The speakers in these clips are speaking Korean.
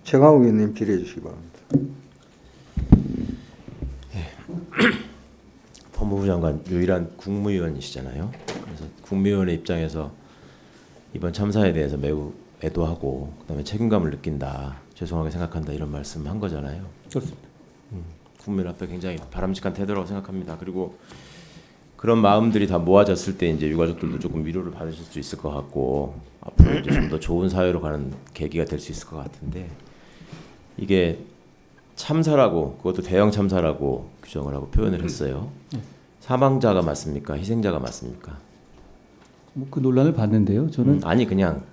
최강욱 의원님 질의해 주시기 바랍니다. 법무부 장관 유일한 국무위원이시잖아요. 그래서 국무위원의 입장에서 이번 참사에 대해서 매우 애도하고 그다음에 책임감을 느낀다, 죄송하게 생각한다 이런 말씀한 거잖아요. 그렇습니다. 국민 앞에 굉장히 바람직한 태도라고 생각합니다. 그리고 그런 마음들이 다 모아졌을 때 이제 유가족들도 조금 위로를 받으실 수 있을 것 같고 앞으로 이제 좀 더 좋은 사회로 가는 계기가 될 수 있을 것 같은데, 이게 참사라고, 그것도 대형 참사라고 규정을 하고 표현을 했어요. 사망자가 맞습니까? 희생자가 맞습니까? 뭐 그 논란을 봤는데요. 저는 아니 그냥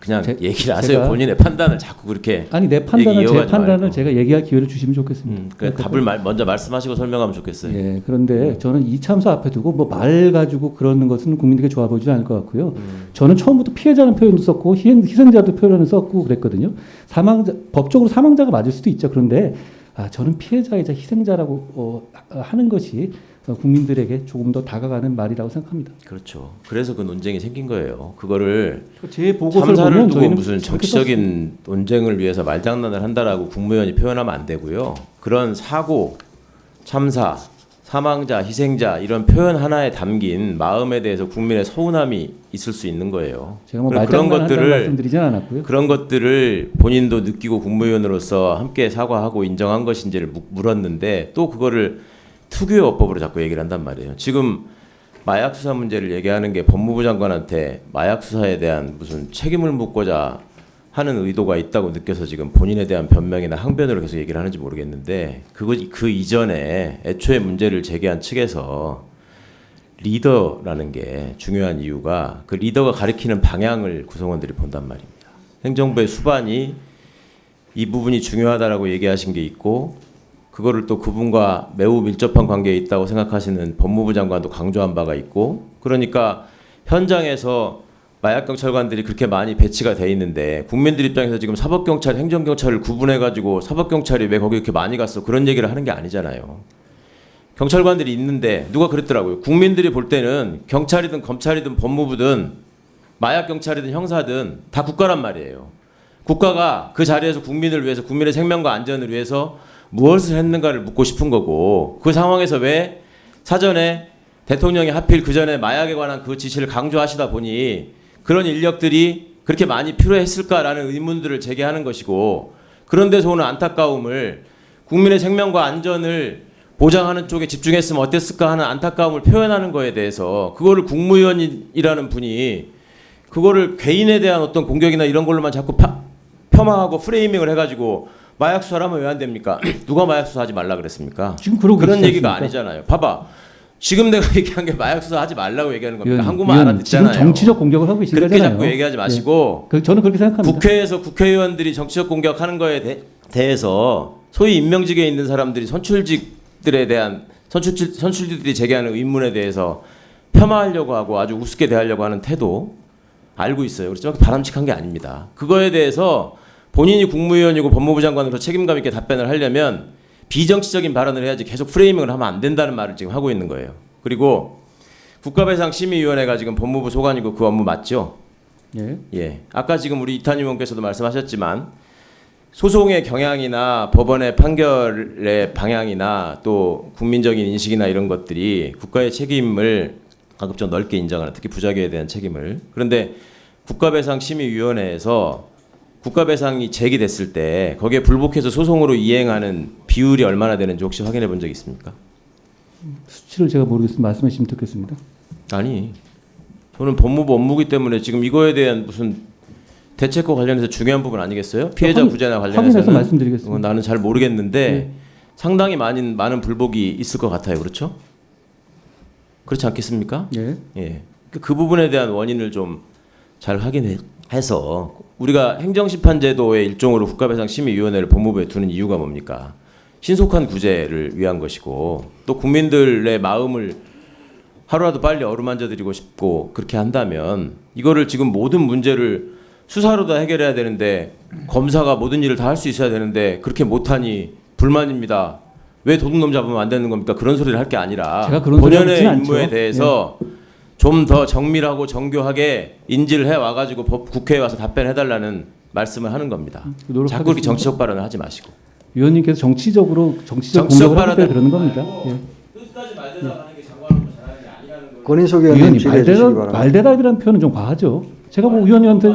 얘기를 하세요. 제가 본인의 판단을 자꾸 그렇게. 아니 내 판단을, 제 이어가지 판단을 말고. 제가 얘기할 기회를 주시면 좋겠습니다. 그래, 답을 먼저 말씀하시고 설명하면 좋겠어요. 예, 그런데 저는 이 참사 앞에 두고 뭐 말 가지고 그러는 것은 국민들에게 좋아 보이지 않을 것 같고요. 저는 처음부터 피해자는 표현도 썼고 희생자도 표현을 썼고 그랬거든요. 법적으로 사망자가 맞을 수도 있죠. 그런데 저는 피해자이자 희생자라고 하는 것이 국민들에게 조금 더 다가가는 말이라고 생각합니다. 그렇죠. 그래서 그 논쟁이 생긴 거예요. 그거를 제 보고서를 참사를 보면 두고 저희는 무슨 정치적인 논쟁을 위해서 말장난을 한다라고 국무위원이 표현하면 안 되고요. 그런 사고, 참사, 사망자, 희생자 이런 표현 하나에 담긴 마음에 대해서 국민의 서운함이 있을 수 있는 거예요. 제가 뭐 그런 말장난한다는 말씀드리진 않았고요. 그런 것들을 본인도 느끼고 국무위원으로서 함께 사과하고 인정한 것인지를 물었는데 또 그거를 특유의 어법으로 자꾸 얘기를 한단 말이에요. 지금 마약 수사 문제를 얘기하는 게 법무부 장관한테 마약 수사에 대한 무슨 책임을 묻고자 하는 의도가 있다고 느껴서 지금 본인에 대한 변명이나 항변으로 계속 얘기를 하는지 모르겠는데, 그 이전에 애초에 문제를 제기한 측에서 리더라는 게 중요한 이유가 그 리더가 가리키는 방향을 구성원들이 본단 말입니다. 행정부의 수반이 이 부분이 중요하다라고 얘기하신 게 있고, 그거를 또 그분과 매우 밀접한 관계에 있다고 생각하시는 법무부 장관도 강조한 바가 있고, 그러니까 현장에서 마약경찰관들이 그렇게 많이 배치가 돼 있는데 국민들 입장에서 지금 사법경찰, 행정경찰을 구분해가지고 사법경찰이 왜 거기 이렇게 많이 갔어 그런 얘기를 하는 게 아니잖아요. 경찰관들이 있는데 누가 그랬더라고요. 국민들이 볼 때는 경찰이든 검찰이든 법무부든 마약경찰이든 형사든 다 국가란 말이에요. 국가가 그 자리에서 국민을 위해서, 국민의 생명과 안전을 위해서 무엇을 했는가를 묻고 싶은 거고, 그 상황에서 왜 사전에 대통령이 하필 그 전에 마약에 관한 그 지시를 강조하시다 보니 그런 인력들이 그렇게 많이 필요했을까라는 의문들을 제기하는 것이고, 그런 데서 오는 안타까움을 국민의 생명과 안전을 보장하는 쪽에 집중했으면 어땠을까 하는 안타까움을 표현하는 거에 대해서 그거를 국무위원이라는 분이 그거를 개인에 대한 어떤 공격이나 이런 걸로만 자꾸 폄하하고 프레이밍을 해가지고 마약 수사를 하면 왜 안 됩니까? 누가 마약 수사하지 말라 그랬습니까? 지금 그러고 그런 있지 얘기가 않습니까? 아니잖아요. 봐봐. 지금 내가 얘기한 게 마약 수사하지 말라고 얘기하는 겁니까? 한국말 지금 알아듣잖아요. 정치적 공격을 하고 계신 그렇게 거잖아요. 자꾸 얘기하지 마시고 저는 그렇게 생각합니다. 국회에서 국회의원들이 정치적 공격하는 거에 대해서 소위 임명직에 있는 사람들이 선출직들에 대한 선출직들이 제기하는 의문에 대해서 폄하하려고 하고 아주 우습게 대하려고 하는 태도 알고 있어요. 그렇지만 바람직한 게 아닙니다. 그거에 대해서 본인이 국무위원이고 법무부 장관으로 책임감 있게 답변을 하려면 비정치적인 발언을 해야지 계속 프레이밍을 하면 안 된다는 말을 지금 하고 있는 거예요. 그리고 국가배상심의위원회가 지금 법무부 소관이고 그 업무 맞죠? 예. 예. 아까 지금 우리 이탄 의원께서도 말씀하셨지만 소송의 경향이나 법원의 판결의 방향이나 또 국민적인 인식이나 이런 것들이 국가의 책임을 가급적 넓게 인정하는, 특히 부작위에 대한 책임을. 그런데 국가배상심의위원회에서 국가배상이 제기됐을 때 거기에 불복해서 소송으로 이행하는 비율이 얼마나 되는지 혹시 확인해 본 적 있습니까? 수치를 제가 모르겠으면 말씀해 주시면 듣겠습니다. 아니, 저는 법무부 업무기 때문에 지금 이거에 대한 무슨 대책과 관련해서 중요한 부분 아니겠어요? 피해자 구제나 확인해서 관련해서는 말씀드리겠습니다. 나는 잘 모르겠는데 네. 상당히 많은 불복이 있을 것 같아요. 그렇죠? 그렇지 않겠습니까? 예. 예. 그 부분에 대한 원인을 좀 잘 확인해서 우리가 행정심판제도의 일종으로 국가배상심의위원회를 법무부에 두는 이유가 뭡니까? 신속한 구제를 위한 것이고, 또 국민들의 마음을 하루라도 빨리 어루만져드리고 싶고, 그렇게 한다면 이거를 지금 모든 문제를 수사로 다 해결해야 되는데, 검사가 모든 일을 다 할 수 있어야 되는데 그렇게 못하니 불만입니다. 왜 도둑놈 잡으면 안 되는 겁니까? 그런 소리를 할 게 아니라 제가 그런 소리 본연의 하진 임무에 않죠. 대해서 좀 더 정밀하고 정교하게 인지를 해 와가지고 국회에 와서 답변해달라는 말씀을 하는 겁니다. 자꾸 노력하겠습니다. 그렇게 정치적 발언을 하지 마시고. 위원님께서 정치적 정치적 공격을 하기 때문에 발언을- 그러는 겁니다. 예. 끝까지 말대답하는 게 장관 업무 잘하는 게 아니라는 걸. 권인석 의원님 위원님 질의해 주시기 바랍니다. 말대답이라는 표현은 좀 과하죠. 제가 뭐 위원님한테